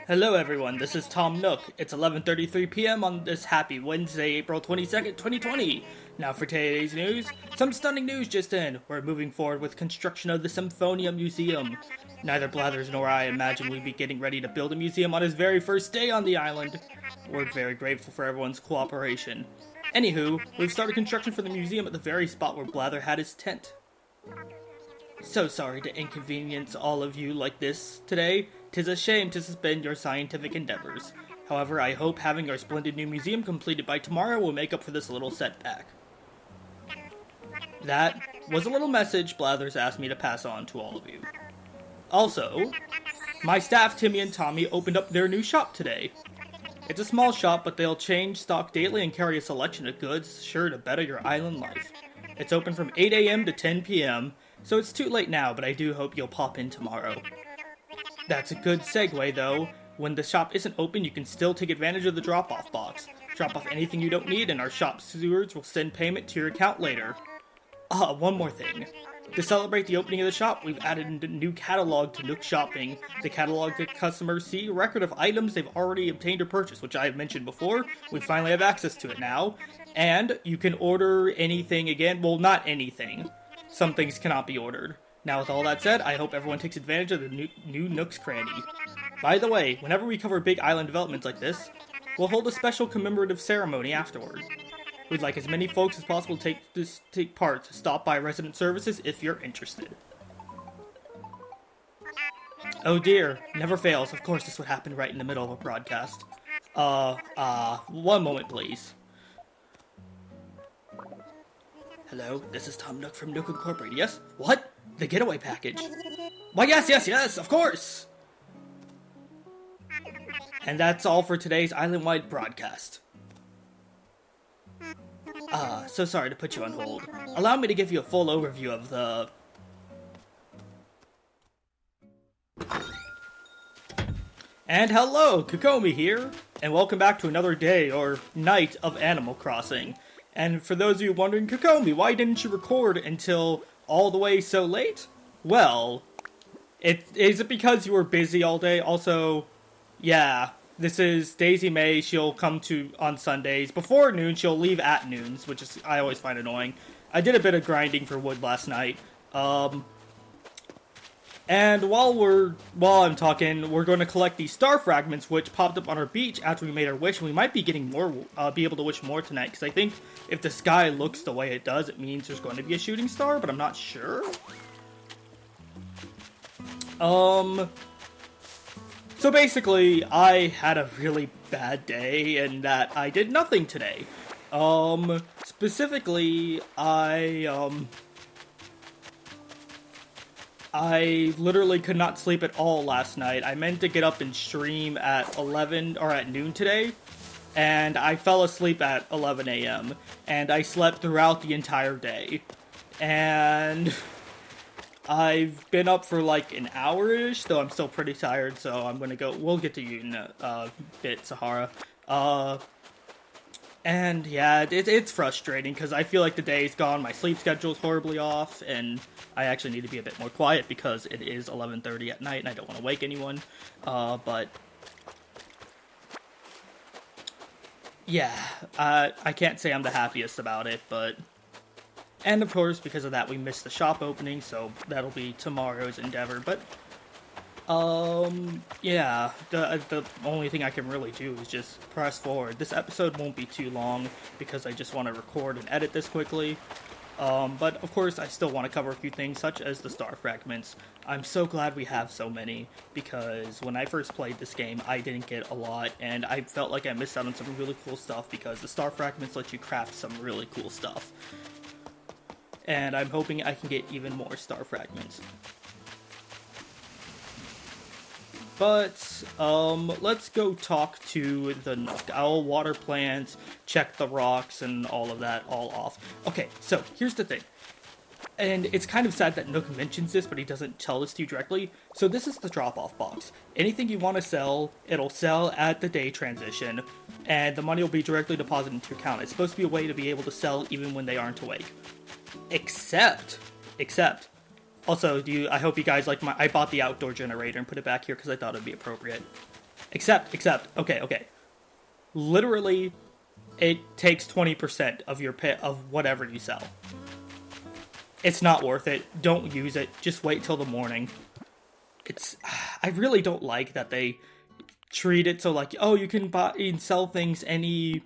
Hello everyone, this is Tom Nook. It's 11:33 p.m. on this happy Wednesday, April 22nd, 2020. Now for today's news, some stunning news just in. We're moving forward with construction of the Symphonia Museum. Neither Blathers nor I imagine we'd be getting ready to build a museum on his very first day on the island. We're very grateful for everyone's cooperation. Anywho, we've started construction for the museum at the very spot where Blather had his tent. So sorry to inconvenience all of you like this today. 'Tis a shame to suspend your scientific endeavors. However, I hope having our splendid new museum completed by tomorrow will make up for this little setback. That was a little message Blathers asked me to pass on to all of you. Also, my staff Timmy and Tommy opened up their new shop today. It's a small shop, but they'll change stock daily and carry a selection of goods sure to better your island life. It's open from 8 a.m. to 10 p.m., so it's too late now, but I do hope you'll pop in tomorrow. That's a good segue, though. When the shop isn't open, you can still take advantage of the drop-off box. Drop off anything you don't need, and our shop stewards will send payment to your account later. One more thing. To celebrate the opening of the shop, we've added a new catalog to Nook Shopping. The catalog lets customers see a record of items they've already obtained or purchased, which I have mentioned before. We finally have access to it now. And you can order anything again. Well, not anything. Some things cannot be ordered. Now, with all that said, I hope everyone takes advantage of the new Nook's Cranny. By the way, whenever we cover big island developments like this, we'll hold a special commemorative ceremony afterward. We'd like as many folks as possible to take part. Stop by resident services if you're interested. Oh dear, never fails. Of course this would happen right in the middle of a broadcast. One moment please. Hello, this is Tom Nook from Nook Incorporated. Yes? What? The getaway package? Why, yes, of course! And that's all for today's island-wide broadcast. So sorry to put you on hold. Allow me to give you a full overview of the... And hello, Kukomi here, and welcome back to another day, or night, of Animal Crossing. And for those of you wondering, Kukomi, why didn't you record until all the way so late? Well, is it because you were busy all day? Also, yeah, this is Daisy May. She'll come to on Sundays. Before noon, she'll leave at noons, which is I always find annoying. I did a bit of grinding for wood last night. And while I'm talking, we're going to collect these star fragments, which popped up on our beach after we made our wish. And we might be getting more, be able to wish more tonight, because I think if the sky looks the way it does, it means there's going to be a shooting star, but I'm not sure. So basically, I had a really bad day, and that I did nothing today. Specifically, I literally could not sleep at all last night. I meant to get up and stream at 11, or at noon today, and I fell asleep at 11 a.m., and I slept throughout the entire day. And I've been up for like an hour-ish, though I'm still pretty tired, so I'm gonna go. We'll get to you in a bit, Sahara. And yeah, it's frustrating, because I feel like the day's gone, my sleep schedule's horribly off, and I actually need to be a bit more quiet, because it is 11:30 at night, and I don't want to wake anyone, but... yeah, I can't say I'm the happiest about it, but... And of course, because of that, we missed the shop opening, so that'll be tomorrow's endeavor, but... yeah, the only thing I can really do is just press forward. This episode won't be too long, because I just want to record and edit this quickly. But of course, I still want to cover a few things, such as the star fragments. I'm so glad we have so many, because when I first played this game, I didn't get a lot, and I felt like I missed out on some really cool stuff, because the star fragments let you craft some really cool stuff. And I'm hoping I can get even more star fragments. But, let's go talk to the Nook. I'll water plants, check the rocks, and all of that all off. Okay, so, here's the thing. And it's kind of sad that Nook mentions this, but he doesn't tell this to you directly. So this is the drop-off box. Anything you want to sell, it'll sell at the day transition, and the money will be directly deposited into your account. It's supposed to be a way to be able to sell even when they aren't awake. Except, Also, I hope you guys like I bought the outdoor generator and put it back here because I thought it'd be appropriate. Except, okay. Literally, it takes 20% of your of whatever you sell. It's not worth it. Don't use it. Just wait till the morning. I really don't like that they treat it so like, oh, you can buy and sell things any...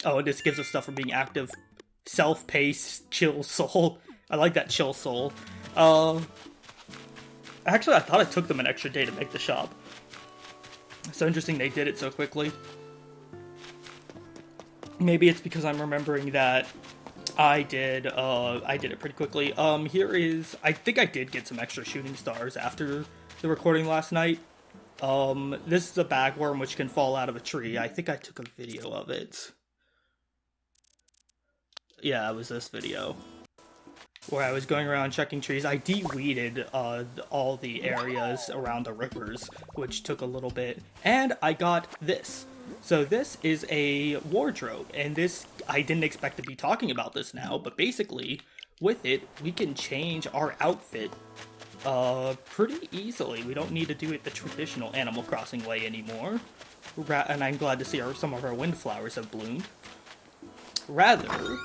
Oh, this gives us stuff for being active. Self-paced, chill soul. I like that chill soul. Actually, I thought it took them an extra day to make the shop. So interesting they did it so quickly. Maybe it's because I'm remembering that I did it pretty quickly. Here is... I think I did get some extra shooting stars after the recording last night. This is a bagworm which can fall out of a tree. I think I took a video of it. Yeah, it was this video. Where I was going around checking trees. I de-weeded all the areas around the rivers, which took a little bit. And I got this. So this is a wardrobe, and this, I didn't expect to be talking about this now, but basically, with it, we can change our outfit pretty easily. We don't need to do it the traditional Animal Crossing way anymore. And I'm glad to see some of our windflowers have bloomed. Rather...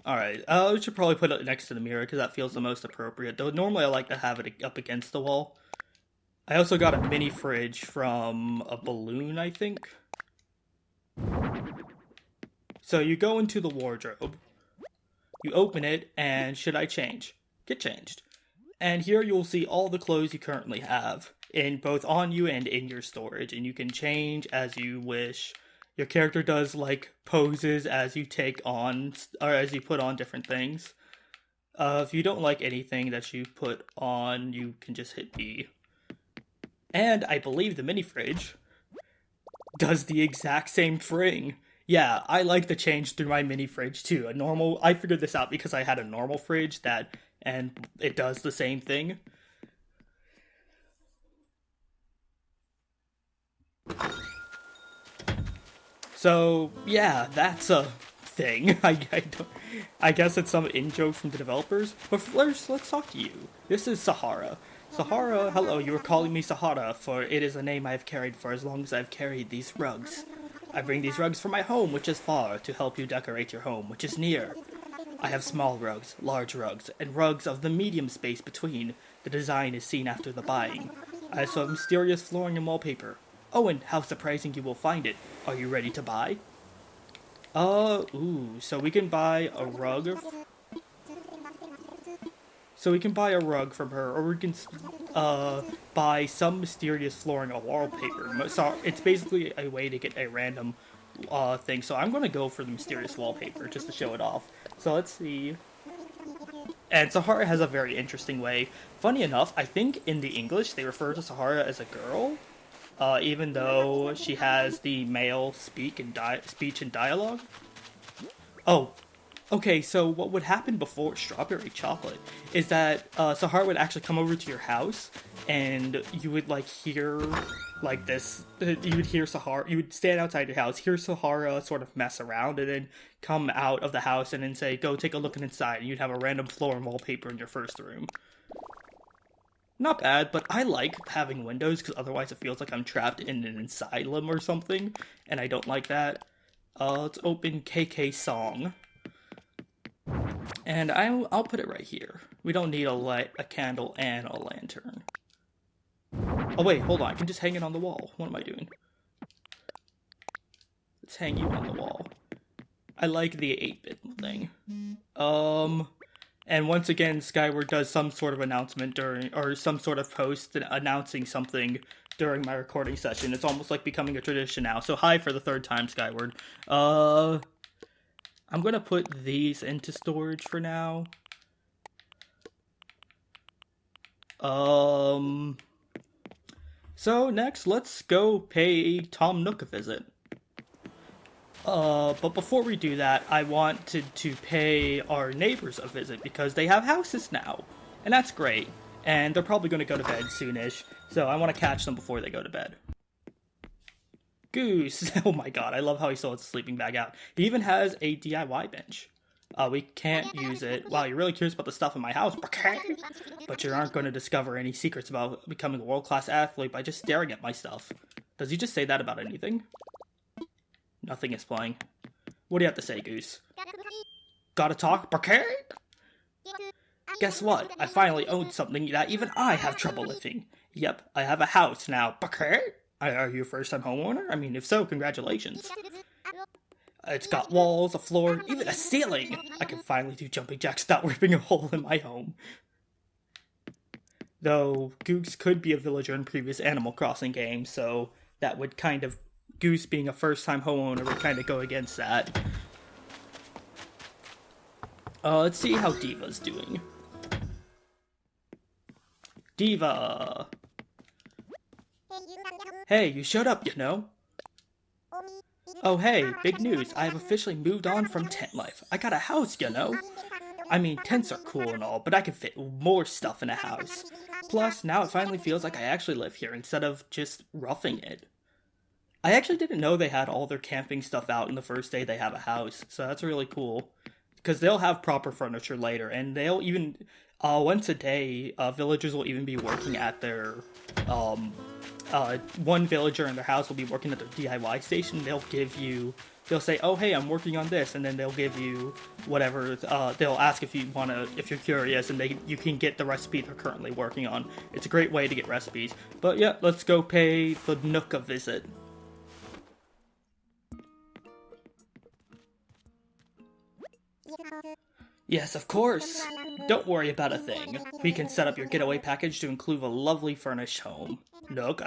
Alright, we should probably put it next to the mirror, because that feels the most appropriate. Though normally I like to have it up against the wall. I also got a mini fridge from a balloon, I think. So you go into the wardrobe, you open it, and should I change? Get changed. And here you'll see all the clothes you currently have, in both on you and in your storage, and you can change as you wish. Your character does, like, poses as you take on, or as you put on different things. If you don't like anything that you put on, you can just hit B. And I believe the mini fridge does the exact same thing. Yeah, I like to change through my mini fridge too. I figured this out because I had a normal fridge and it does the same thing. So, yeah, that's a thing. I guess it's some in-joke from the developers. But first, let's talk to you. This is Sahara. Sahara, hello, you were calling me Sahara, for it is a name I have carried for as long as I've carried these rugs. I bring these rugs from my home, which is far, to help you decorate your home, which is near. I have small rugs, large rugs, and rugs of the medium space between. The design is seen after the buying. I also have mysterious flooring and wallpaper. Oh, and how surprising you will find it. Are you ready to buy? So we can buy a rug. So we can buy a rug from her, or we can, buy some mysterious flooring or wallpaper. So it's basically a way to get a random, thing. So I'm gonna go for the mysterious wallpaper, just to show it off. So let's see. And Sahara has a very interesting way. Funny enough, I think in the English they refer to Sahara as a girl. Even though she has the male speech and dialogue. Oh, okay, so what would happen before Strawberry Chocolate is that Sahara would actually come over to your house, and you would, like, hear, like, this, you would hear Sahara, you would stand outside your house, hear Sahara sort of mess around, and then come out of the house and then say, go take a look inside, and you'd have a random floor and wallpaper in your first room. Not bad, but I like having windows, because otherwise it feels like I'm trapped in an asylum or something, and I don't like that. Let's open KK Song. And I'll put it right here. We don't need a candle and a lantern. Oh wait, hold on, I can just hang it on the wall. What am I doing? Let's hang you on the wall. I like the 8-bit thing. And once again, Skyward does some sort of announcement or some sort of post announcing something during my recording session. It's almost like becoming a tradition now. So hi for the third time, Skyward. I'm gonna put these into storage for now. So next, let's go pay Tom Nook a visit. But before we do that, I wanted to pay our neighbors a visit because they have houses now. And that's great. And they're probably going to go to bed soonish, so I want to catch them before they go to bed. Goose! Oh my god, I love how he still has a sleeping bag out. He even has a DIY bench. We can't use it. Wow, you're really curious about the stuff in my house. But you aren't going to discover any secrets about becoming a world-class athlete by just staring at my stuff. Does he just say that about anything? Nothing is playing. What do you have to say, Goose? Gotta talk? Guess what? I finally own something that even I have trouble lifting. Yep, I have a house now. Are you a first-time homeowner? I mean, if so, congratulations. It's got walls, a floor, even a ceiling. I can finally do jumping jacks without ripping a hole in my home. Though, Goose could be a villager in previous Animal Crossing games, so that would kind of... Goose being a first-time homeowner would kind of go against that. Let's see how Diva's doing. Diva! Hey, you showed up, you know? Oh hey, big news. I have officially moved on from tent life. I got a house, you know? I mean, tents are cool and all, but I can fit more stuff in a house. Plus, now it finally feels like I actually live here instead of just roughing it. I actually didn't know they had all their camping stuff out in the first day they have a house, so that's really cool. Because they'll have proper furniture later, and they'll even, once a day, villagers will even be working at their, one villager in their house will be working at their DIY station. They'll say, oh hey, I'm working on this, and then they'll give you whatever, they'll ask if you're curious, and you can get the recipe they're currently working on. It's a great way to get recipes. But yeah, let's go pay the Nook a visit. Yes, of course. Don't worry about a thing. We can set up your getaway package to include a lovely furnished home. Nook.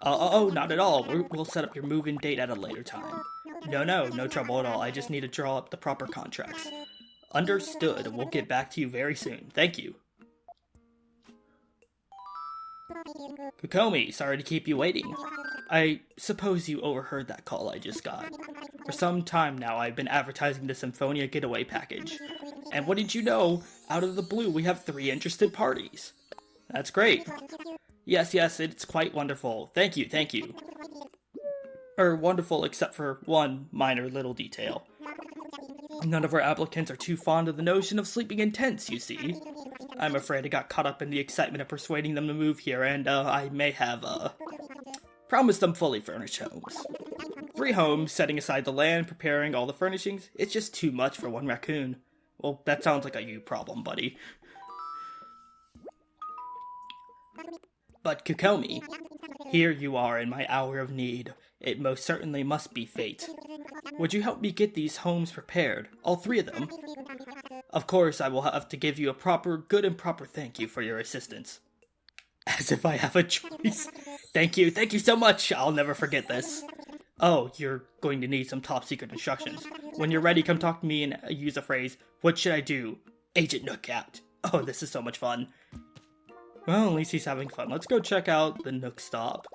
Oh, not at all. We'll set up your move-in date at a later time. No trouble at all. I just need to draw up the proper contracts. Understood. We'll get back to you very soon. Thank you. Kukomi, sorry to keep you waiting. I suppose you overheard that call I just got. For some time now, I've been advertising the Symphonia getaway package. And what did you know? Out of the blue, we have 3 interested parties. That's great. Yes, it's quite wonderful. Thank you. Wonderful except for one minor little detail. None of our applicants are too fond of the notion of sleeping in tents, you see. I'm afraid I got caught up in the excitement of persuading them to move here, and I may have, promised them fully furnished homes. 3 homes, setting aside the land, preparing all the furnishings. It's just too much for one raccoon. Well, that sounds like a you problem, buddy. But Kukomi, here you are in my hour of need. It most certainly must be fate. Would you help me get these homes prepared? All 3 of them? Of course, I will have to give you a good and proper thank you for your assistance. As if I have a choice. Thank you so much. I'll never forget this. Oh, you're going to need some top secret instructions. When you're ready, come talk to me and use the phrase, what should I do? Agent Nook out. Oh, this is so much fun. Well, at least he's having fun. Let's go check out the Nook stop.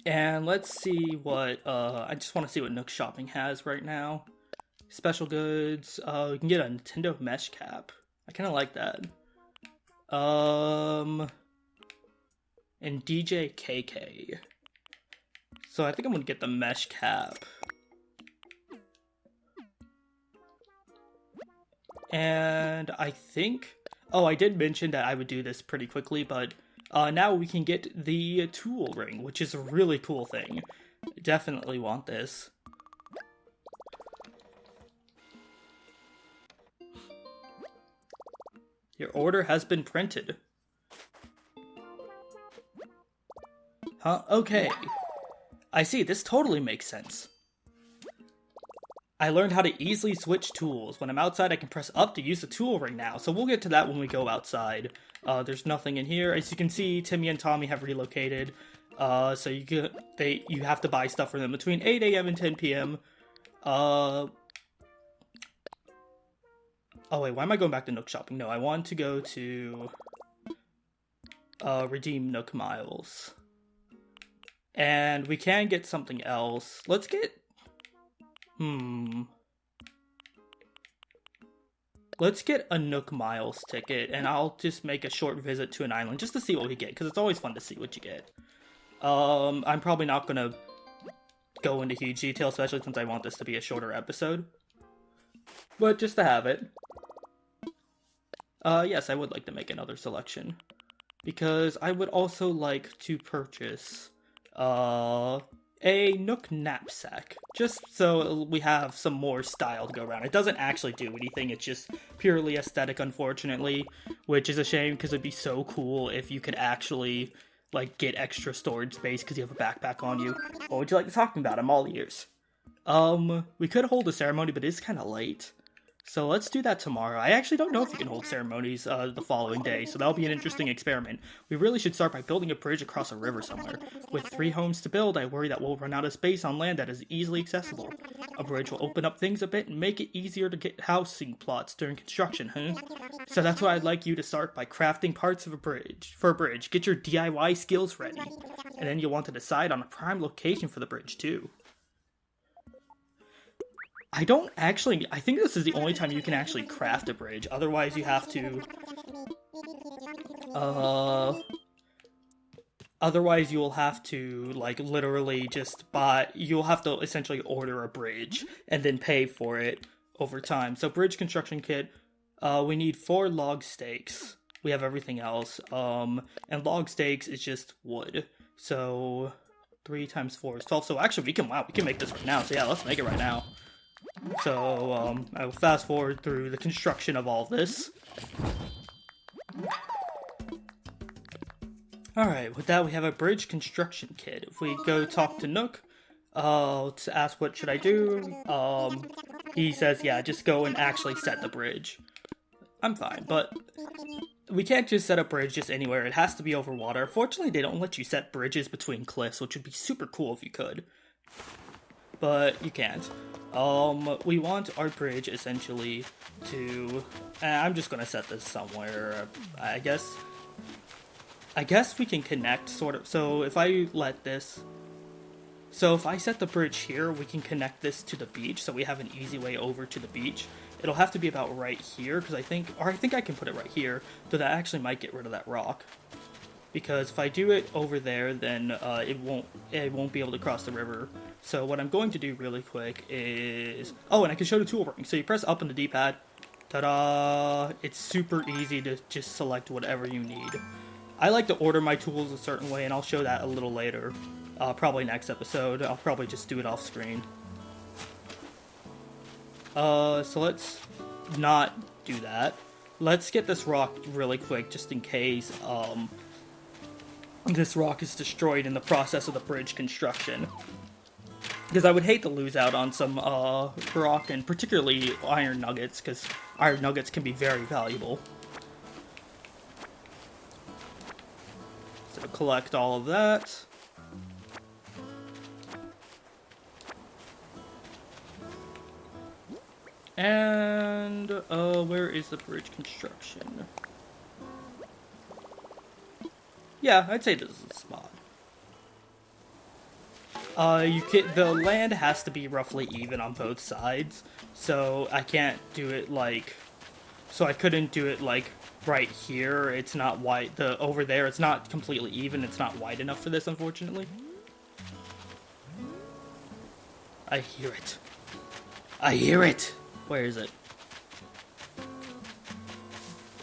And let's see what, I just want to see what Nook Shopping has right now. Special goods, you can get a Nintendo mesh cap. I kind of like that. And DJ KK. So I think I'm gonna get the mesh cap. And I think... Oh, I did mention that I would do this pretty quickly, but now we can get the tool ring, which is a really cool thing. Definitely want this. Your order has been printed. Huh? Okay. I see, this totally makes sense. I learned how to easily switch tools. When I'm outside, I can press up to use the tool ring now. So we'll get to that when we go outside. There's nothing in here. As you can see, Timmy and Tommy have relocated. So you have to buy stuff for them between 8 a.m. and 10 p.m. Oh wait, why am I going back to Nook Shopping? No, I want to go to redeem Nook Miles. And we can get something else. Let's get... Let's get a Nook Miles ticket, and I'll just make a short visit to an island just to see what we get, because it's always fun to see what you get. I'm probably not gonna go into huge detail, especially since I want this to be a shorter episode. But just to have it. Yes, I would like to make another selection. Because I would also like to purchase, a Nook knapsack. Just so we have some more style to go around. It doesn't actually do anything, it's just purely aesthetic, unfortunately. Which is a shame, because it'd be so cool if you could actually, like, get extra storage space because you have a backpack on you. What would you like to talk about? I'm all ears. We could hold a ceremony, but it's kind of late. So let's do that tomorrow. I actually don't know if you can hold ceremonies the following day, so that'll be an interesting experiment. We really should start by building a bridge across a river somewhere. With 3 homes to build, I worry that we'll run out of space on land that is easily accessible. A bridge will open up things a bit and make it easier to get housing plots during construction, huh? So that's why I'd like you to start by crafting parts of a bridge. For a bridge, get your DIY skills ready. And then you'll want to decide on a prime location for the bridge, too. I think this is the only time you can actually craft a bridge. Otherwise, you have to, otherwise you'll have to, like, literally just you'll have to essentially order a bridge and then pay for it over time. So, bridge construction kit, we need 4 log stakes. We have everything else, and log stakes is just wood. So, 3 times 4 is 12. So, actually, we can make this right now. So, yeah, let's make it right now. So, I will fast forward through the construction of all this. Alright, with that we have a bridge construction kit. If we go talk to Nook, to ask what should I do, he says, yeah, just go and actually set the bridge. I'm fine, but we can't just set a bridge just anywhere. It has to be over water. Fortunately, they don't let you set bridges between cliffs, which would be super cool if you could. But you can't. We want our bridge essentially to, I'm just gonna set this somewhere, I guess we can connect, sort of, so if I set the bridge here, we can connect this to the beach, so we have an easy way over to the beach. It'll have to be about right here, because I think I can put it right here, so that actually might get rid of that rock. Because if I do it over there, then it won't be able to cross the river. So what I'm going to do really quick is... Oh, and I can show the tool ring. So you press up on the D-pad. Ta-da! It's super easy to just select whatever you need. I like to order my tools a certain way, and I'll show that a little later. Probably next episode. I'll probably just do it off screen. So let's not do that. Let's get this rock really quick, just in case, this rock is destroyed in the process of the bridge construction. Because I would hate to lose out on some rock, and particularly iron nuggets, because iron nuggets can be very valuable. So collect all of that. And, where is the bridge construction? Yeah, I'd say this is the spot. The land has to be roughly even on both sides, so I can't do it I couldn't do it right here. It's not wide, over there, it's not completely even, it's not wide enough for this, unfortunately. I hear it. I hear it! Where is it?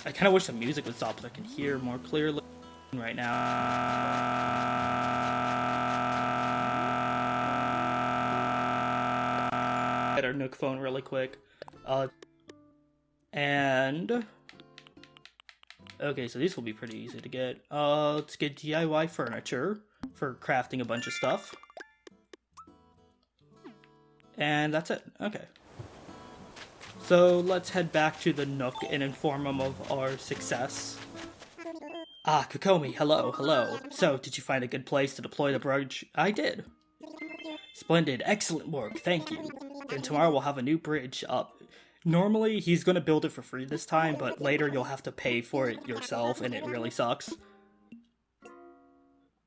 I kind of wish the music would stop so I can hear more clearly right now. Get our Nook phone really quick. Okay, so these will be pretty easy to get. Let's get DIY furniture for crafting a bunch of stuff. And that's it. Okay. So let's head back to the Nook and inform them of our success. Ah, Kukomi, hello. So, did you find a good place to deploy the bridge? I did. Splendid, excellent work, thank you. Then tomorrow we'll have a new bridge up. Normally, he's gonna build it for free this time, but later you'll have to pay for it yourself, and it really sucks.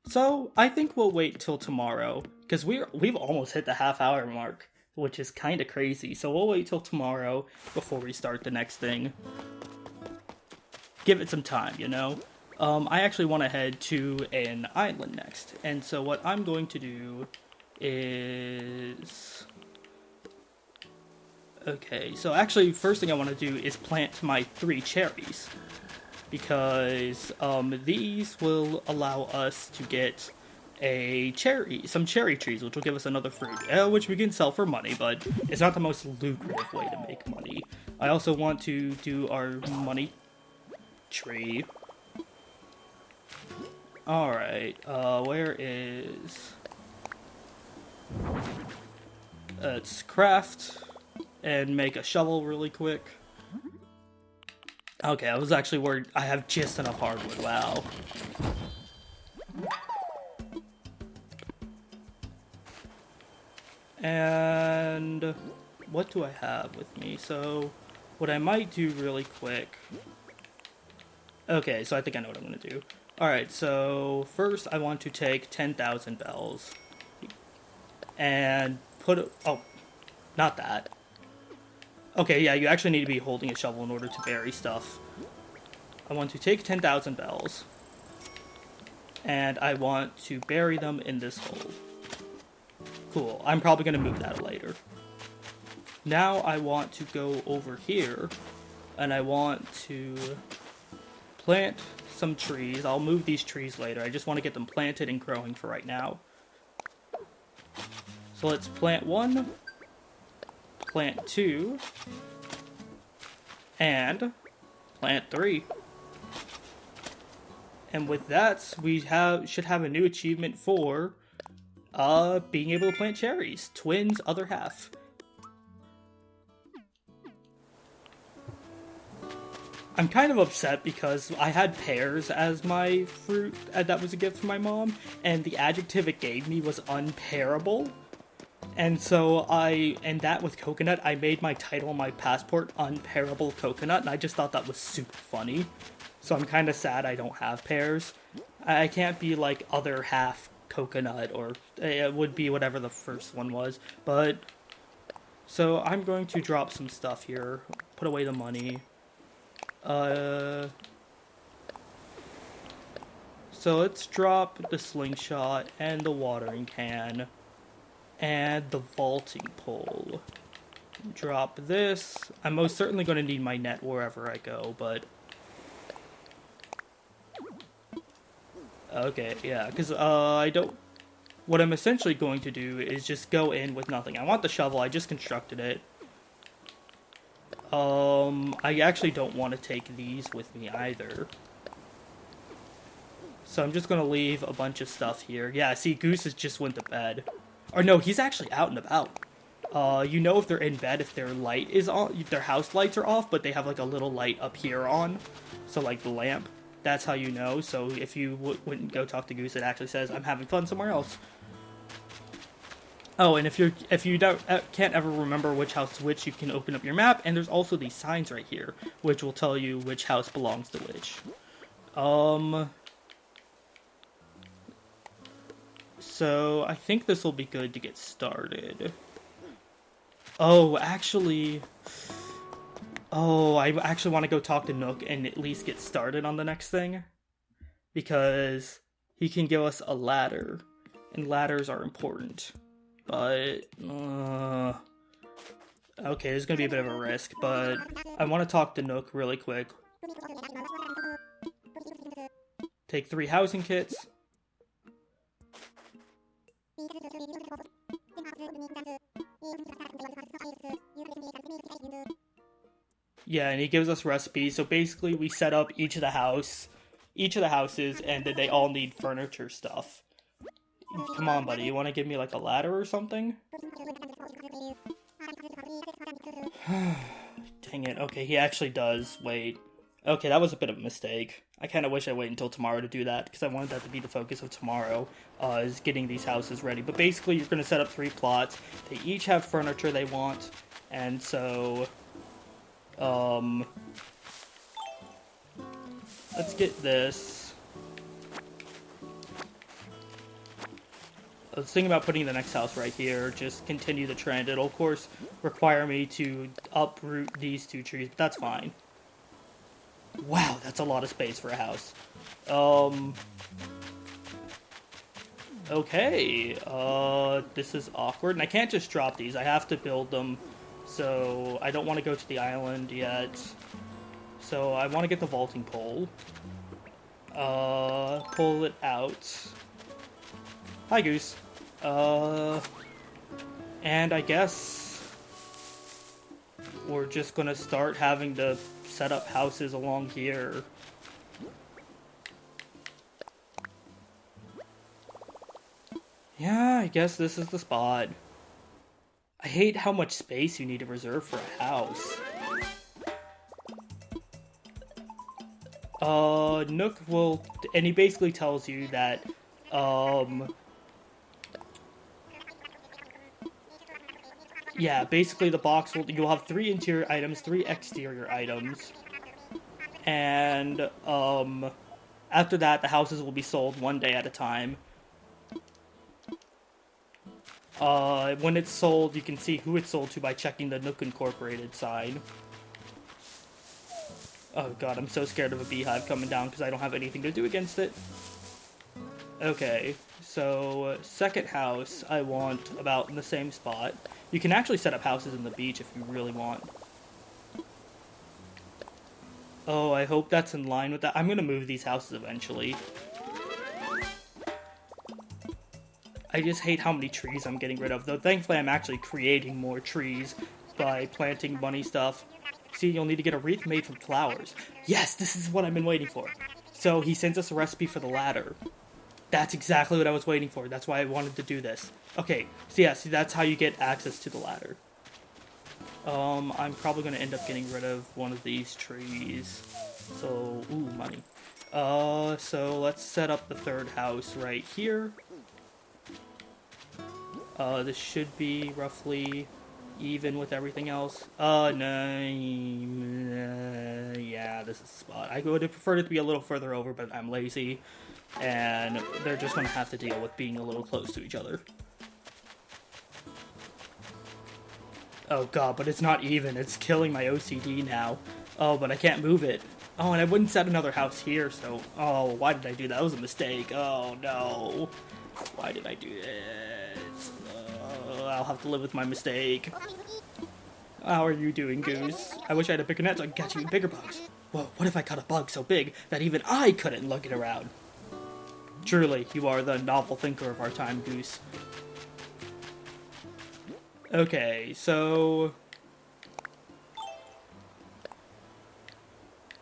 So, I think we'll wait till tomorrow, because we've almost hit the half-hour mark, which is kinda crazy, so we'll wait till tomorrow before we start the next thing. Give it some time, you know? I actually want to head to an island next. And so what I'm going to do is... Okay, so actually, first thing I want to do is plant my 3 cherries. Because these will allow us to get some cherry trees, which will give us another fruit, which we can sell for money, but it's not the most lucrative way to make money. I also want to do our money tree. Alright, where is... Let's craft and make a shovel really quick. Okay, I was actually worried. I have just enough hardwood, wow. And what do I have with me? So, what I might do really quick... Okay, so I think I know what I'm going to do. Alright, so first I want to take 10,000 bells. And put... Oh, not that. Okay, yeah, you actually need to be holding a shovel in order to bury stuff. I want to take 10,000 bells. And I want to bury them in this hole. Cool, I'm probably going to move that later. Now I want to go over here. And I want to plant some trees. I'll move these trees later. I just want to get them planted and growing for right now. So let's plant 1. Plant 2, and plant 3. And with that, we should have a new achievement for being able to plant cherries. Twins, other half. I'm kind of upset because I had pears as my fruit that was a gift from my mom, and the adjective it gave me was unpearable. And so and that with coconut, I made my title on my passport Unpearable Coconut, and I just thought that was super funny. So I'm kind of sad I don't have pears. I can't be like other half coconut, or it would be whatever the first one was. But, so I'm going to drop some stuff here, put away the money. So let's drop the slingshot and the watering can. And the vaulting pole. Drop this. I'm most certainly going to need my net wherever I go, but... Okay, yeah, because I don't... What I'm essentially going to do is just go in with nothing. I want the shovel, I just constructed it. I actually don't want to take these with me either. So I'm just going to leave a bunch of stuff here. Yeah, see, Goose has just went to bed. Or no, he's actually out and about. You know if they're in bed, if their light is on, if their house lights are off, but they have like a little light up here on. So like the lamp, that's how you know. So if you wouldn't go talk to Goose, it actually says, I'm having fun somewhere else. Oh, and if you can't ever remember which house is which, you can open up your map, and there's also these signs right here, which will tell you which house belongs to which. So I think this will be good to get started. Oh, actually... Oh, I actually want to go talk to Nook and at least get started on the next thing. Because he can give us a ladder. And ladders are important. But... Okay, there's going to be a bit of a risk, but I want to talk to Nook really quick. Take 3 housing kits. Yeah, and he gives us recipes. So basically, we set up each of the houses, and then they all need furniture stuff. Come on, buddy. You want to give me like a ladder or something? Dang it. Okay, he actually does. Wait. Okay, that was a bit of a mistake. I kind of wish I waited until tomorrow to do that, because I wanted that to be the focus of tomorrow, is getting these houses ready. But basically, you're going to set up 3 plots. They each have furniture they want, and so... let's get this. I was thinking about putting the next house right here, just continue the trend. It'll, of course, require me to uproot these 2 trees, but that's fine. Wow, that's a lot of space for a house. Okay, this is awkward, and I can't just drop these. I have to build them, so I don't want to go to the island yet. So I want to get the vaulting pole. Pull it out. Hi, Goose. And I guess we're just gonna start having to set up houses along here. Yeah, I guess this is the spot. I hate how much space you need to reserve for a house. Nook will... And he basically tells you that, yeah, basically the box will... You'll have 3 interior items, 3 exterior items. And, after that, the houses will be sold one day at a time. When it's sold, you can see who it's sold to by checking the Nook Incorporated sign. Oh god, I'm so scared of a beehive coming down because I don't have anything to do against it. Okay, so second house I want about in the same spot. You can actually set up houses in the beach if you really want. Oh, I hope that's in line with that. I'm gonna move these houses eventually. I just hate how many trees I'm getting rid of, though thankfully I'm actually creating more trees by planting bunny stuff. See, you'll need to get a wreath made from flowers. Yes, this is what I've been waiting for. So he sends us a recipe for the ladder. That's exactly what I was waiting for. That's why I wanted to do this. Okay, so yeah, see, that's how you get access to the ladder. I'm probably going to end up getting rid of one of these trees. So, ooh, money. So let's set up the third house right here. This should be roughly even with everything else. No, yeah, this is the spot. I would have preferred it to be a little further over, but I'm lazy, and they're just gonna have to deal with being a little close to each other. Oh god, but it's not even. It's killing my OCD now. Oh, but I can't move it. Oh, and I wouldn't set another house here, so... Oh, why did I do that? That was a mistake. Oh, no. Why did I do this? I'll have to live with my mistake. How are you doing, Goose? I wish I had a bigger net so I could catch even bigger bugs. Whoa, what if I caught a bug so big that even I couldn't lug it around? Truly, you are the novel thinker of our time, Goose. Okay, so...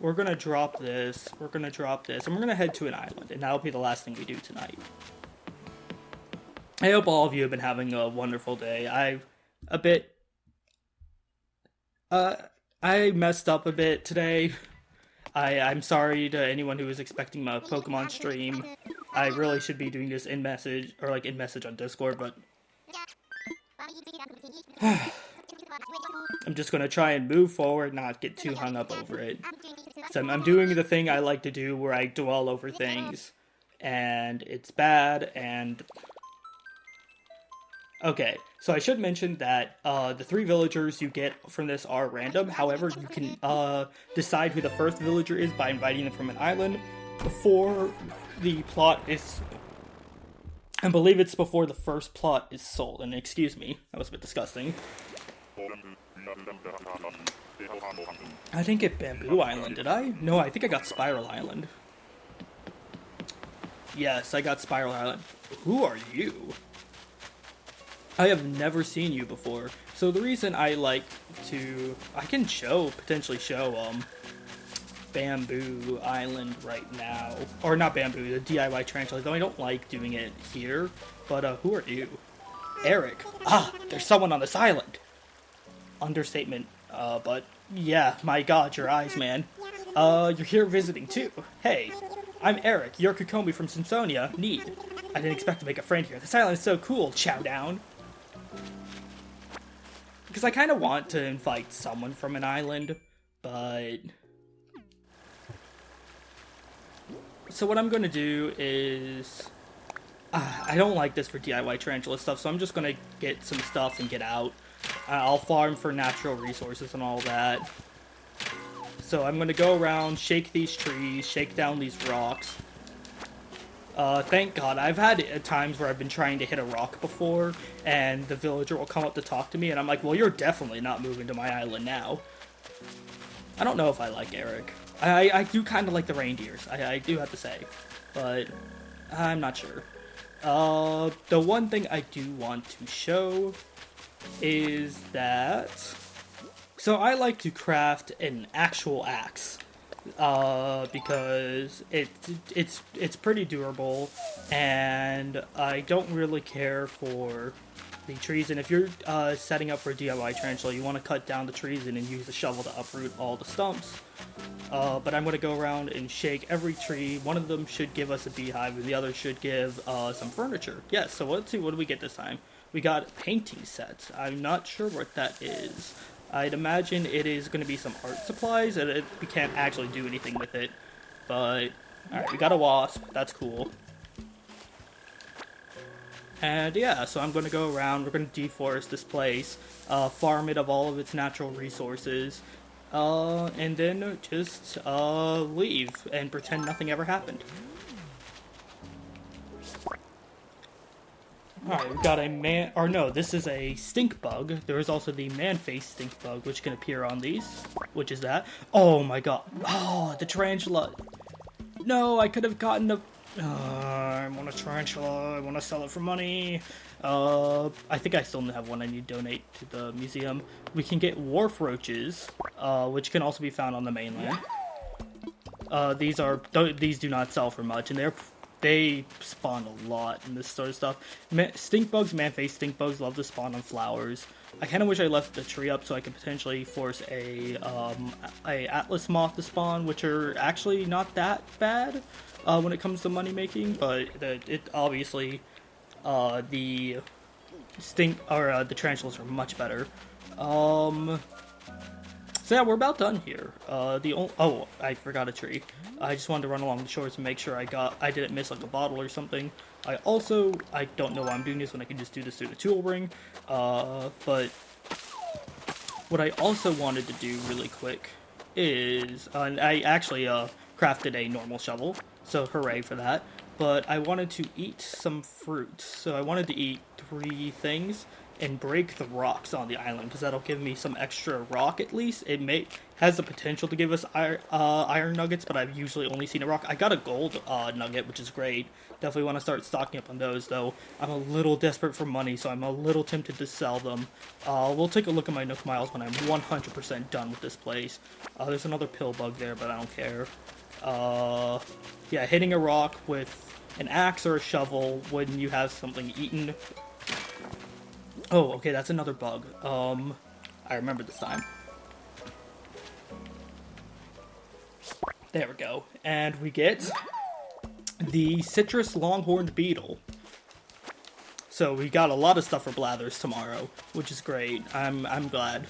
We're gonna drop this, and we're gonna head to an island, and that'll be the last thing we do tonight. I hope all of you have been having a wonderful day. I messed up a bit today. I'm sorry to anyone who was expecting my Pokemon stream. I really should be doing this in message on Discord, but... I'm just gonna try and move forward, not get too hung up over it. So I'm doing the thing I like to do where I dwell over things, and it's bad, and... Okay, so I should mention that the 3 villagers you get from this are random. However, you can decide who the first villager is by inviting them from an island before the plot is... I believe it's before the first plot is sold. And excuse me, that was a bit disgusting. I didn't get Bamboo Island, did I? No, I think I got Spiral Island. Yes, I got Spiral Island. Who are you? I have never seen you before. So the reason I like to... I can potentially show, Bamboo Island right now. Or not Bamboo, the DIY Tarantula, though I don't like doing it here. But, who are you? Eric. Ah, there's someone on this island. Understatement, but yeah, my god, your eyes, man. You're here visiting too. Hey, I'm Eric, you're Kukomi from Symphonia. Neat. I didn't expect to make a friend here. This island is so cool. Chow down. Because I kind of want to invite someone from an island, but... So what I'm going to do is... I don't like this for DIY Tarantula stuff, so I'm just going to get some stuff and get out. I'll farm for natural resources and all that. so I'm gonna go around, shake these trees, shake down these rocks. Thank God, I've had times where I've been trying to hit a rock before, and the villager will come up to talk to me, and I'm like, well, you're definitely not moving to my island now. I don't know if I like Eric. I do kind of like the reindeers, I do have to say, but I'm not sure. The one thing I do want to show is that... So I like to craft an actual axe. Because it's pretty durable, and I don't really care for the trees. And if you're setting up for a DIY tarantula, you want to cut down the trees and then use the shovel to uproot all the stumps. But I'm going to go around and shake every tree. One of them should give us a beehive, and the other should give some furniture. Yes, so let's see, what do we get this time? We got painting sets. I'm not sure what that is. I'd imagine it is going to be some art supplies, and we can't actually do anything with it. But, alright, we got a wasp. That's cool. And yeah, so I'm going to go around. We're going to deforest this place, farm it of all of its natural resources, and then just leave and pretend nothing ever happened. Alright, we've got a or no, this is a stink bug. There is also the man-faced stink bug, which can appear on these. Which is that. Oh my god. Oh, the tarantula. No, I could have gotten a... I want a tarantula. I want to sell it for money. I think I still have one I need to donate to the museum. We can get wharf roaches, which can also be found on the mainland. These do not sell for much, and they spawn a lot in this sort of stuff. Stink bugs, man-faced stink bugs, love to spawn on flowers. I kind of wish I left the tree up so I could potentially force a atlas moth to spawn, which are actually not that bad when it comes to money making. But it obviously the tarantulas are much better. So yeah, we're about done here. Oh, I forgot a tree. I just wanted to run along the shores and make sure I didn't miss like a bottle or something. I don't know why I'm doing this when I can just do this through the tool ring. But what I also wanted to do really quick is, I actually crafted a normal shovel, so hooray for that. But I wanted to eat some fruit, so I wanted to eat 3 things and break the rocks on the island, because that'll give me some extra rock at least. It has the potential to give us iron nuggets, but I've usually only seen a rock. I got a gold nugget, which is great. Definitely want to start stocking up on those, though. I'm a little desperate for money, so I'm a little tempted to sell them. We'll take a look at my Nook Miles when I'm 100% done with this place. There's another pill bug there, but I don't care. Yeah, hitting a rock with an axe or a shovel when you have something eaten. Oh, okay, that's another bug. I remember this time. There we go. And we get the citrus longhorned beetle. So we got a lot of stuff for Blathers tomorrow, which is great. I'm glad.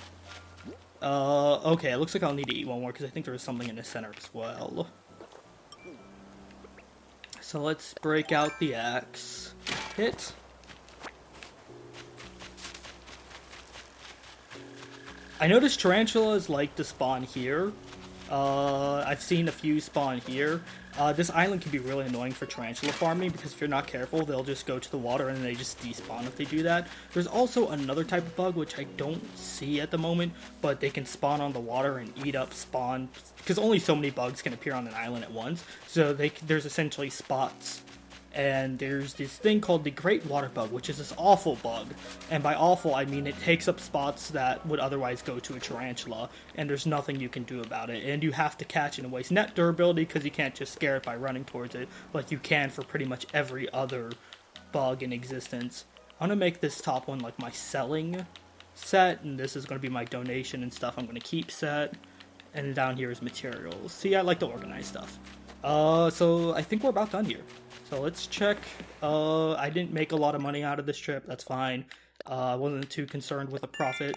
Okay, it looks like I'll need to eat one more because I think there is something in the center as well. So let's break out the axe. Hit. I noticed tarantulas like to spawn here. I've seen a few spawn here. This island can be really annoying for tarantula farming because if you're not careful, they'll just go to the water and they just despawn if they do that. There's also another type of bug which I don't see at the moment, but they can spawn on the water and eat up spawn, because only so many bugs can appear on an island at once. So there's essentially spots. And there's this thing called the Great Water Bug, which is this awful bug. And by awful, I mean it takes up spots that would otherwise go to a tarantula, and there's nothing you can do about it. And you have to catch it in ways. Net durability, because you can't just scare it by running towards it, like you can for pretty much every other bug in existence. I'm going to make this top one like my selling set, and this is going to be my donation and stuff I'm going to keep set. And down here is materials. See, I like to organize stuff. So I think we're about done here. So let's check. I didn't make a lot of money out of this trip. That's fine. I wasn't too concerned with the profit.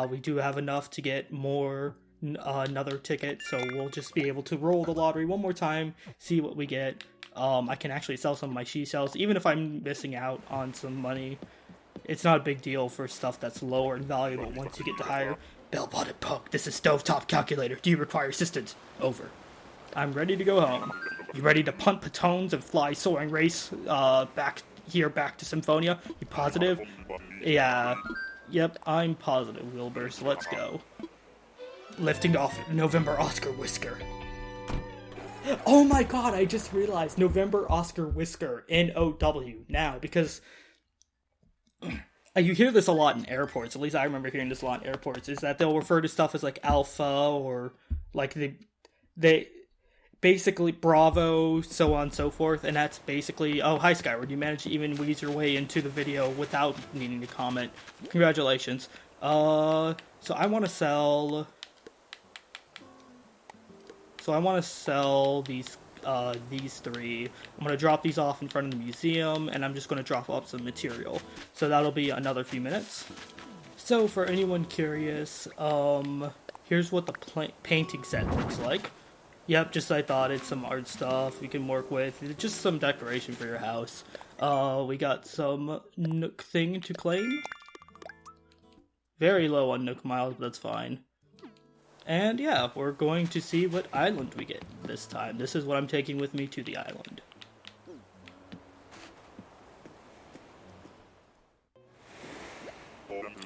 We do have enough to get more another ticket, so we'll just be able to roll the lottery one more time, see what we get. I can actually sell some of my she-shells, even if I'm missing out on some money. It's not a big deal for stuff that's lower in value, but once you get to higher, Bell-bottom punk, this is Stovetop Calculator. Do you require assistance? Over. I'm ready to go home. You ready to punt patones and fly soaring race back to Symphonia? You positive? Yeah. Yep, I'm positive, Wilbur, so let's go. Lifting off November Oscar Whisker. Oh my god, I just realized November Oscar Whisker, N-O-W, now, because you hear this a lot in airports, at least I remember hearing this a lot in airports, is that they'll refer to stuff as like alpha, or like they basically Bravo, so on and so forth, and that's basically, oh, hi Skyward, you managed to even wease your way into the video without needing to comment. Congratulations. So I want to sell these three. I'm going to drop these off in front of the museum, and I'm just going to drop off some material. So that'll be another few minutes. So for anyone curious, here's what the painting set looks like. Yep, just as I thought, it's some art stuff you can work with. It's just some decoration for your house. We got some Nook thing to claim. Very low on Nook miles, but that's fine. And yeah, we're going to see what island we get this time. This is what I'm taking with me to the island.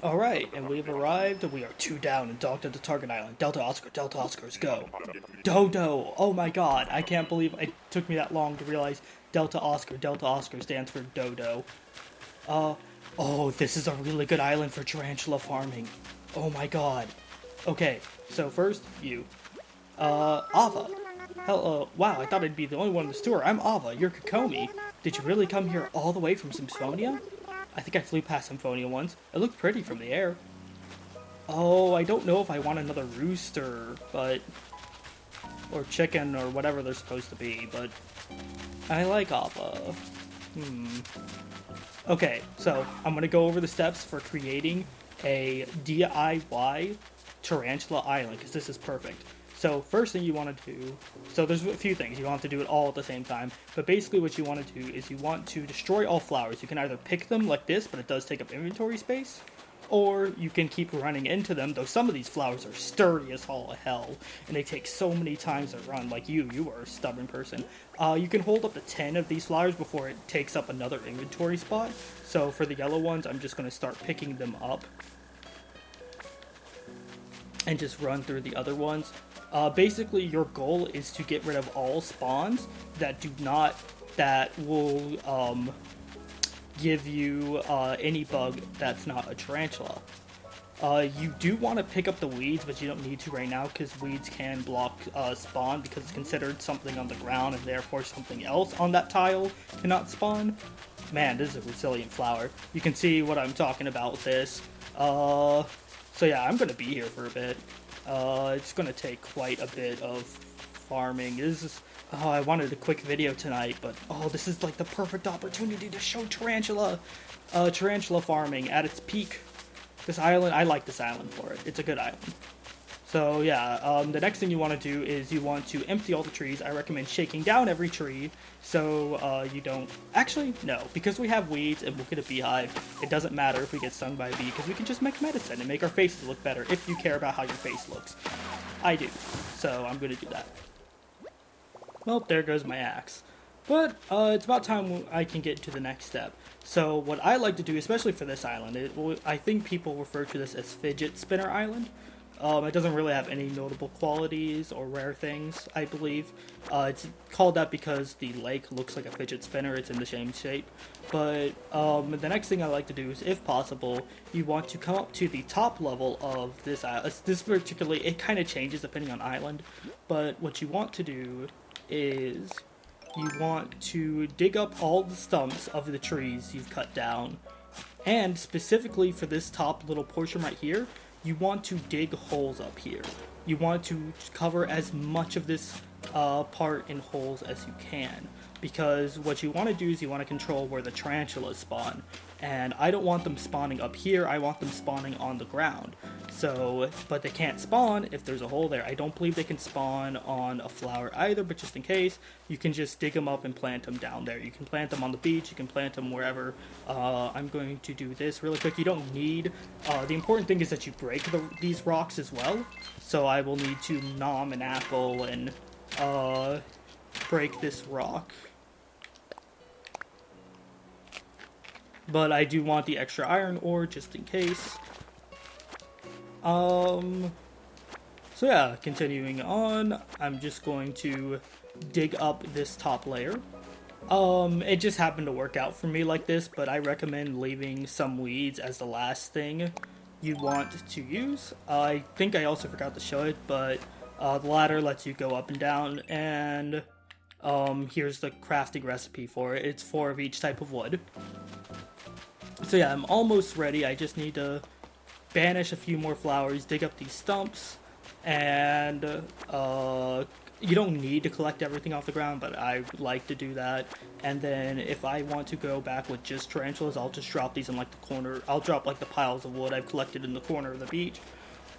Alright, and we've arrived. We are 2 down and docked at the target island. Delta Oscars, go. Dodo! Oh my god, I can't believe it took me that long to realize Delta Oscar stands for Dodo. Oh, this is a really good island for tarantula farming. Oh my god. Okay, so first, you. Ava. Hello. Wow, I thought I'd be the only one in this tour. I'm Ava, you're Kukomi. Did you really come here all the way from Symphonia? I think I flew past Symphonia once. It looked pretty from the air. Oh, I don't know if I want another rooster, but... or chicken, or whatever they're supposed to be, but... I like Ava. Okay, so I'm gonna go over the steps for creating a DIY Tarantula Island, because this is perfect. So first thing you want to do, so there's a few things, you don't have to do it all at the same time, but basically what you want to do is you want to destroy all flowers. You can either pick them like this, but it does take up inventory space, or you can keep running into them, though some of these flowers are sturdy as all hell, and they take so many times to run, like you are a stubborn person. You can hold up to 10 of these flowers before it takes up another inventory spot, so for the yellow ones, I'm just going to start picking them up and just run through the other ones. Basically, your goal is to get rid of all spawns that will give you any bug that's not a tarantula. You do want to pick up the weeds, but you don't need to right now because weeds can block spawn because it's considered something on the ground and therefore something else on that tile cannot spawn. Man, this is a resilient flower. You can see what I'm talking about with this. So yeah, I'm going to be here for a bit. It's going to take quite a bit of farming. This is... oh, I wanted a quick video tonight, but oh, this is like the perfect opportunity to show tarantula farming at its peak. This island, I like this island for it. It's a good island. So yeah, the next thing you want to do is you want to empty all the trees. I recommend shaking down every tree so you don't... actually, no, because we have weeds and we'll get a beehive, it doesn't matter if we get stung by a bee because we can just make medicine and make our faces look better if you care about how your face looks. I do, so I'm going to do that. Well, there goes my axe. But it's about time I can get to the next step. So what I like to do, especially for this island, I think people refer to this as Fidget Spinner Island. It doesn't really have any notable qualities or rare things, I believe. It's called that because the lake looks like a fidget spinner. It's in the same shape. But the next thing I like to do is, if possible, you want to come up to the top level of this island. This particularly, it kind of changes depending on island. But what you want to do is you want to dig up all the stumps of the trees you've cut down. And specifically for this top little portion right here, you want to dig holes up here. You want to cover as much of this part in holes as you can, because what you want to do is you want to control where the tarantulas spawn, and I don't want them spawning up here, I want them spawning on the ground. So, but they can't spawn if there's a hole there. I don't believe they can spawn on a flower either, but just in case, you can just dig them up and plant them down there. You can plant them on the beach, you can plant them wherever. I'm going to do this really quick. You don't need, the important thing is that you break these rocks as well. So I will need to nom an apple and break this rock. But I do want the extra iron ore just in case. So yeah, continuing on, I'm just going to dig up this top layer. It just happened to work out for me like this, but I recommend leaving some weeds as the last thing you want to use. I think I also forgot to show it, but the ladder lets you go up and down, and here's the crafting recipe for it. It's 4 of each type of wood. So yeah, I'm almost ready. I just need to banish a few more flowers, dig up these stumps, and you don't need to collect everything off the ground, but I like to do that. And then if I want to go back with just tarantulas, I'll just drop these in like the corner. I'll drop like the piles of wood I've collected in the corner of the beach.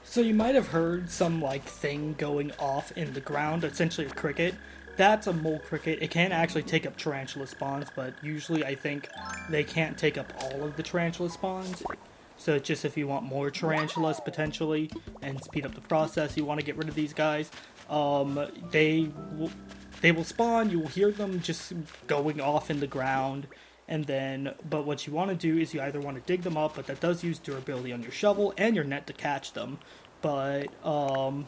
So you might have heard some like thing going off in the ground, essentially a cricket. That's a mole cricket. It can actually take up tarantula spawns, but usually I think they can't take up all of the tarantula spawns. So it's just if you want more tarantulas potentially and speed up the process, you want to get rid of these guys. They will spawn, you will hear them just going off in the ground, and then, but what you want to do is you either want to dig them up, but that does use durability on your shovel and your net to catch them. But, though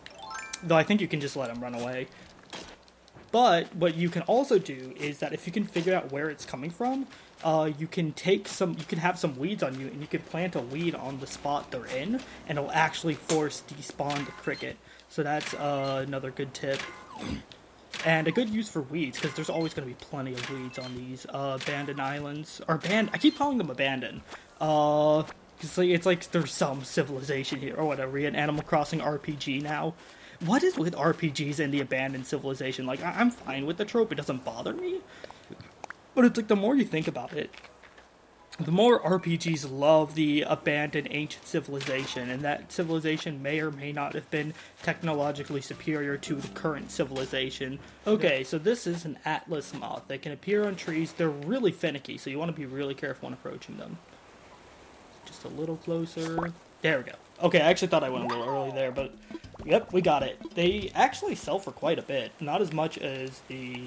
I think you can just let them run away. But what you can also do is that if you can figure out where it's coming from, you can have some weeds on you, and you can plant a weed on the spot they're in, and it'll actually force despawn the cricket. So that's another good tip. And a good use for weeds, because there's always going to be plenty of weeds on these abandoned islands. Or I keep calling them abandoned. Because it's like there's some civilization here, or whatever. We had Animal Crossing RPG now. What is with RPGs and the abandoned civilization? Like, I'm fine with the trope, it doesn't bother me. But it's like, the more you think about it, the more RPGs love the abandoned ancient civilization, and that civilization may or may not have been technologically superior to the current civilization. Okay, so this is an Atlas moth. They can appear on trees. They're really finicky, so you want to be really careful when approaching them. Just a little closer. There we go. Okay, I actually thought I went a little early there, but yep, we got it. They actually sell for quite a bit. Not as much as the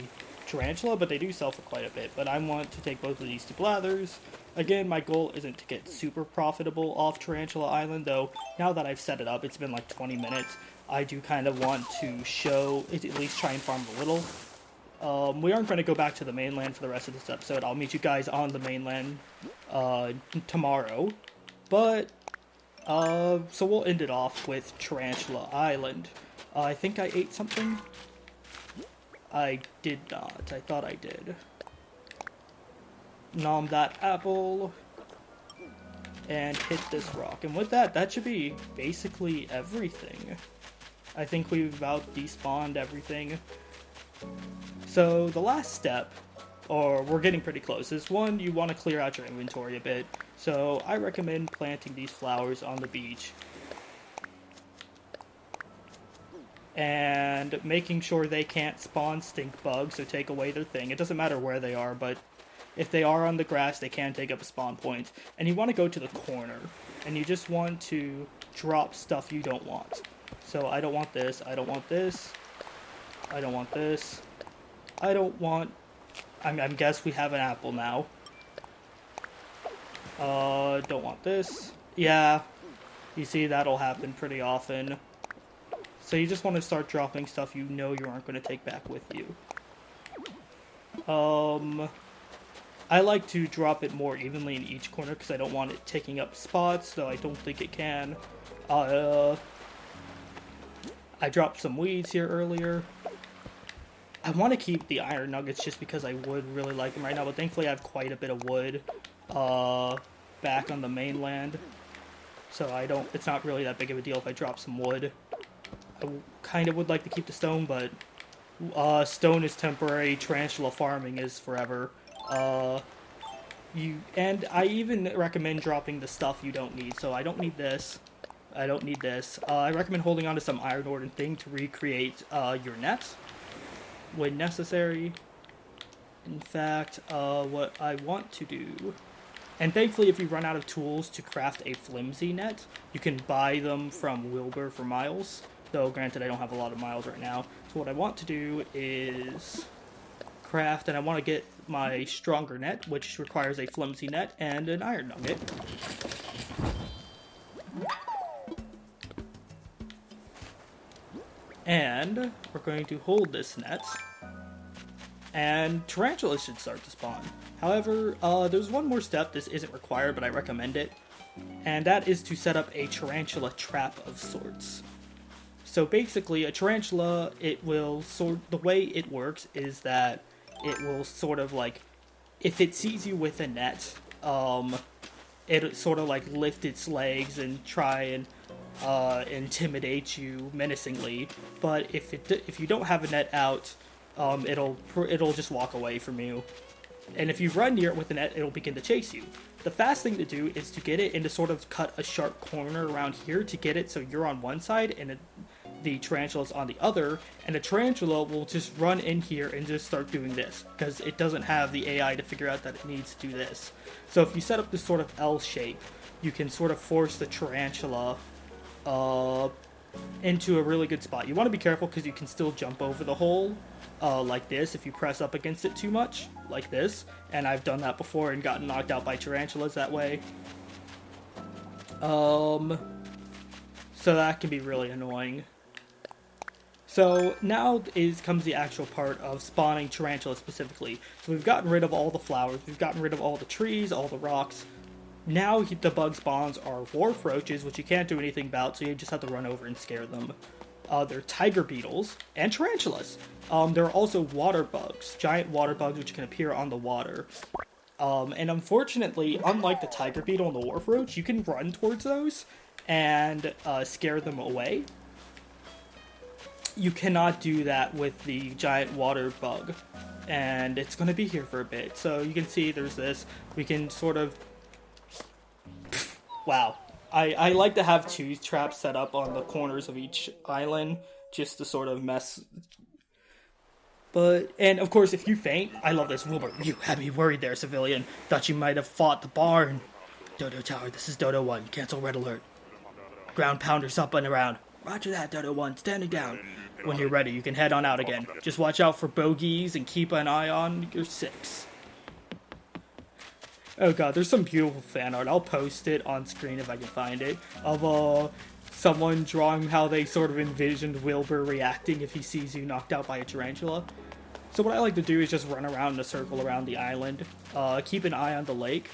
tarantula, but they do sell for quite a bit. But I want to take both of these to Blathers. Again, my goal isn't to get super profitable off Tarantula Island, though now that I've set it up, it's been like 20 minutes. I do kind of want to show, at least try and farm a little. We aren't going to go back to the mainland for the rest of this episode. I'll meet you guys on the mainland tomorrow. But so we'll end it off with Tarantula Island. I think I ate something. I did not. I thought I did. Nom that apple. And hit this rock. And with that, that should be basically everything. I think we've about despawned everything. So the last step, or we're getting pretty close, is one, you want to clear out your inventory a bit. So I recommend planting these flowers on the beach. And making sure they can't spawn stink bugs or take away their thing. It doesn't matter where they are, but if they are on the grass, they can take up a spawn point. And you want to go to the corner. And you just want to drop stuff you don't want. So I don't want this, I don't want this, I don't want this, I don't want... I guess we have an apple now. Don't want this. Yeah, you see, that'll happen pretty often. So you just want to start dropping stuff you know you aren't going to take back with you. I like to drop it more evenly in each corner because I don't want it taking up spots, though I don't think it can. I dropped some weeds here earlier. I want to keep the iron nuggets just because I would really like them right now, but thankfully I have quite a bit of wood back on the mainland. So it's not really that big of a deal if I drop some wood. I kind of would like to keep the stone, but stone is temporary, tarantula farming is forever. And I even recommend dropping the stuff you don't need. So I don't need this. I don't need this. I recommend holding on to some iron ore and thing to recreate your net when necessary. In fact, what I want to do... And thankfully, if you run out of tools to craft a flimsy net, you can buy them from Wilbur for miles. Though, granted, I don't have a lot of miles right now. So what I want to do is craft, and I want to get my stronger net, which requires a flimsy net and an iron nugget. And we're going to hold this net. And tarantulas should start to spawn. However, there's one more step. This isn't required, but I recommend it. And that is to set up a tarantula trap of sorts. So basically, a tarantula, the way it works is that it will sort of like, if it sees you with a net, it sort of like lift its legs and try and intimidate you menacingly. But if you don't have a net out, it'll just walk away from you. And if you run near it with the net, it'll begin to chase you. The fast thing to do is to get it and to sort of cut a sharp corner around here to get it so you're on one side and the tarantula's on the other, and the tarantula will just run in here and just start doing this, because it doesn't have the AI to figure out that it needs to do this. So if you set up this sort of L shape, you can sort of force the tarantula into a really good spot. You want to be careful because you can still jump over the hole like this if you press up against it too much, like this. And I've done that before and gotten knocked out by tarantulas that way. So that can be really annoying. So now comes the actual part of spawning tarantulas specifically. So we've gotten rid of all the flowers, we've gotten rid of all the trees, all the rocks. Now the bug spawns are wharf roaches, which you can't do anything about, so you just have to run over and scare them. They're tiger beetles and tarantulas. There are also water bugs, giant water bugs which can appear on the water. And unfortunately, unlike the tiger beetle and the wharf roach, you can run towards those and scare them away. You cannot do that with the giant water bug, and it's going to be here for a bit. So you can see there's this. We can sort of... Wow. I like to have two traps set up on the corners of each island just to sort of mess. And of course, if you faint, I love this. Wilbur, you had me worried there, civilian. Thought you might have fought the barn. Dodo Tower, this is Dodo 1. Cancel red alert. Ground pounders up and around. Roger that, Dodo 1. Standing down. When you're ready, you can head on out again. Just watch out for bogeys and keep an eye on your 6. Oh god, there's some beautiful fan art. I'll post it on screen if I can find it. Of someone drawing how they sort of envisioned Wilbur reacting if he sees you knocked out by a tarantula. So what I like to do is just run around in a circle around the island. Keep an eye on the lake.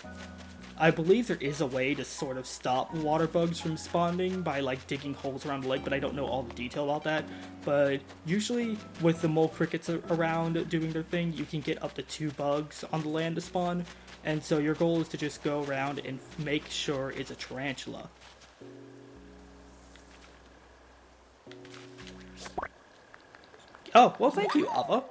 I believe there is a way to sort of stop water bugs from spawning by like digging holes around the lake, but I don't know all the detail about that. But usually with the mole crickets around doing their thing, you can get up to 2 bugs on the land to spawn. And so your goal is to just go around and make sure it's a tarantula. Oh, well thank you, Ava.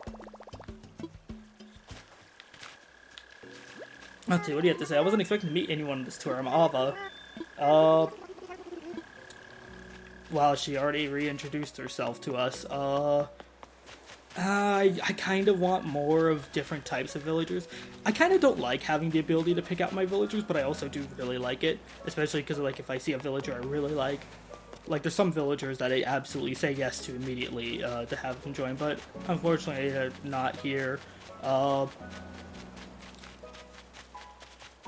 Let's see, what do you have to say? I wasn't expecting to meet anyone on this tour. I'm Ava. Wow, she already reintroduced herself to us. I kind of want more of different types of villagers. I kind of don't like having the ability to pick out my villagers, but I also do really like it. Especially because, like, if I see a villager I really like, there's some villagers that I absolutely say yes to immediately to have them join, but unfortunately they're not here.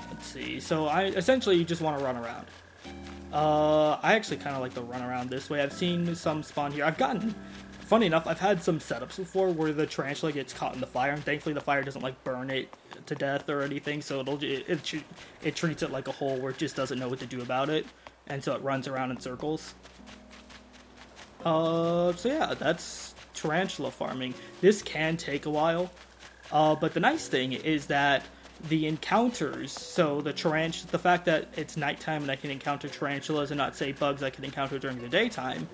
Let's see, so I essentially just want to run around. I actually kind of like to run around this way. I've seen some spawn here. Funny enough, I've had some setups before where the tarantula gets caught in the fire, and thankfully the fire doesn't like burn it to death or anything, so it treats it like a hole where it just doesn't know what to do about it, and so it runs around in circles. So yeah, that's tarantula farming. This can take a while, but the nice thing is that the encounters, so the fact that it's nighttime and I can encounter tarantulas and not, say, bugs I can encounter during the daytime,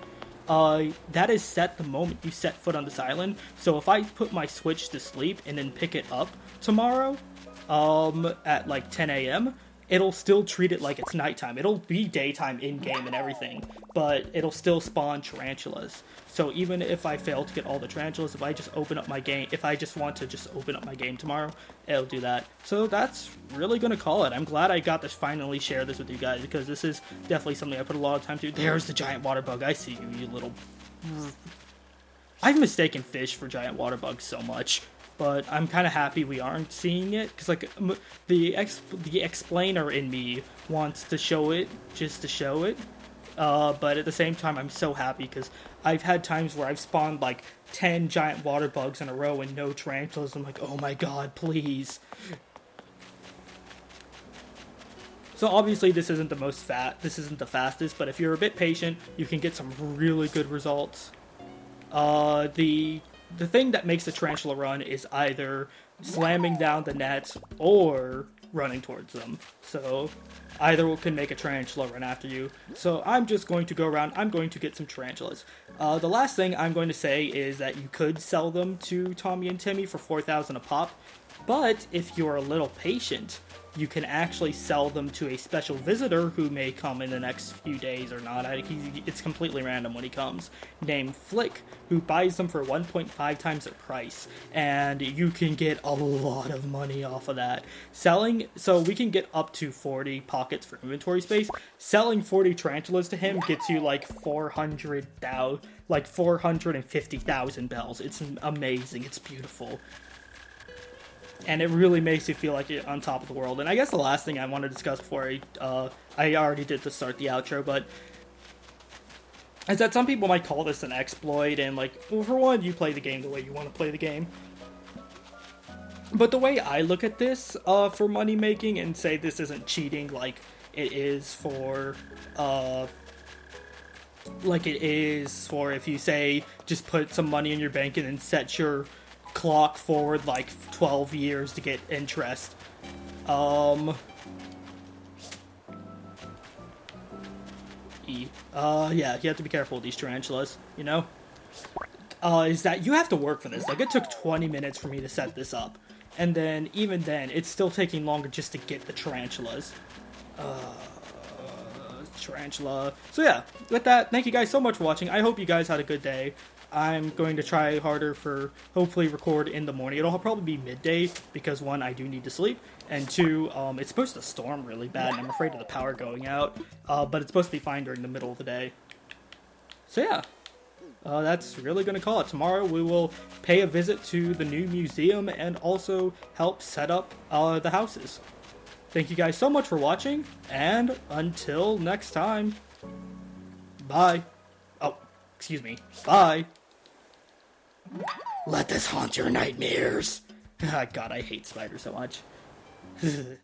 that is set the moment you set foot on this island. So if I put my Switch to sleep and then pick it up tomorrow, at like 10 a.m., it'll still treat it like it's nighttime. It'll be daytime in-game and everything, but it'll still spawn tarantulas. So even if I fail to get all the tarantulas, if I just open up my game, if I just want to just open up my game tomorrow, it'll do that. So that's really gonna call it. I'm glad I got to finally share this with you guys, because this is definitely something I put a lot of time to. There's the giant water bug. I see you, you little... I've mistaken fish for giant water bugs so much. But I'm kind of happy we aren't seeing it, because like the explainer in me wants to show it just to show it. But at the same time, I'm so happy because I've had times where I've spawned like 10 giant water bugs in a row and no tarantulas. I'm like, oh my god, please. So obviously this isn't the fastest, but if you're a bit patient, you can get some really good results. The thing that makes the tarantula run is either slamming down the net or running towards them. So either can make a tarantula run after you. So I'm just going to go around. I'm going to get some tarantulas. The last thing I'm going to say is that you could sell them to Tommy and Timmy for 4,000 a pop. But if you're a little patient, you can actually sell them to a special visitor who may come in the next few days or not. It's completely random when he comes, named Flick, who buys them for 1.5 times their price, and you can get a lot of money off of that. So we can get up to 40 pockets for inventory space. Selling 40 tarantulas to him gets you like 450,000 bells. It's amazing. It's beautiful. And it really makes you feel like you're on top of the world. And I guess the last thing I want to discuss before I already did to start the outro, but is that some people might call this an exploit, and like, well, for one, you play the game the way you want to play the game. But the way I look at this for money making and say this isn't cheating like it is for if you say just put some money in your bank and then set your clock forward like 12 years to get interest. Yeah, you have to be careful with these tarantulas, you know? Is that you have to work for this. Like, it took 20 minutes for me to set this up. And then, even then, it's still taking longer just to get the tarantulas. Tarantula. So yeah, with that, thank you guys so much for watching. I hope you guys had a good day. I'm going to try harder for hopefully record in the morning. It'll probably be midday because one, I do need to sleep, and two, it's supposed to storm really bad and I'm afraid of the power going out, but it's supposed to be fine during the middle of the day. So yeah, that's really going to call it. Tomorrow we will pay a visit to the new museum and also help set up the houses. Thank you guys so much for watching, and until next time, bye. Oh, excuse me, bye. Let this haunt your nightmares. God, I hate spiders so much.